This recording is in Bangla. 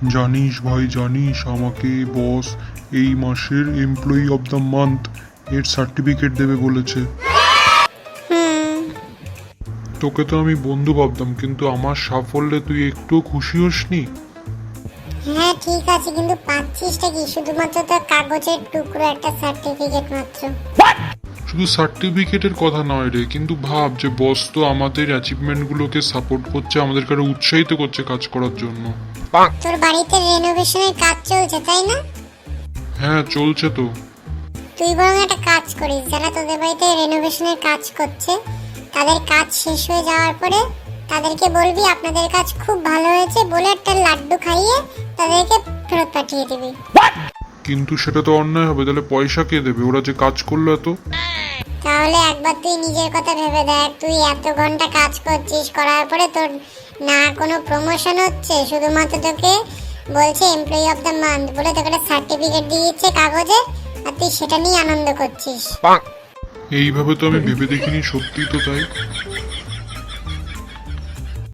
জানিস ভাই, জানিস আমাকে বস এই মাসের এমপ্লয়ি অফ দ্য মান্থ এর সার্টিফিকেট দেবে বলেছে। তোকে তো আমি বন্ধু ভাবতাম, কিন্তু আমার সাফল্যে তুই একটুও খুশি হসনি? হ্যাঁ ঠিক আছে, কিন্তু পাচ্ছিসটা কি? শুধুমাত্র তো কাগজের টুকরো, একটা সার্টিফিকেট মাত্র। শুধু সার্টিফিকেটের কথা নয় রে, কিন্তু ভাব যে বস তো আমাদের অ্যাচিভমেন্টগুলোকে সাপোর্ট করছে, আমাদেরকে আরো উৎসাহিত করছে কাজ করার জন্য। তোর বাড়িতে রেনোভেশনের কাজ চলছে তাই না? হ্যাঁ চলছে তো। তুই বরং একটা কাজ করিস, যারা তোদের বাড়িতে রেনোভেশনের কাজ করছে তাদের কাজ শেষ হয়ে যাওয়ার পরে তাদেরকে বলবি আপনাদের কাজ খুব ভালো হয়েছে বলে একটা লাড্ডু খাইয়ে তাদেরকে ফেরত পাঠিয়ে দিবি। কিন্তু সেটা তো অন্যায় হবে, তাহলে পয়সা কে দেবে ওরা যে কাজ করলো এত? তাহলে একবার তুই নিজের কথা ভেবে দেখ, তুই এত ঘন্টা কাজ করছিস, করার পরে তোর না কোনো প্রমোশন হচ্ছে, শুধুমাত্র তোকে বলছে এমপ্লয়ি অফ দ্য মান্থ বলে তোকে একটা সার্টিফিকেট দিয়ে দিচ্ছে কাগজে, আর তুই সেটা নিয়ে আনন্দ করছিস। এইভাবে তো আমি ভেবে দেখিনি, সত্যি তো তাই।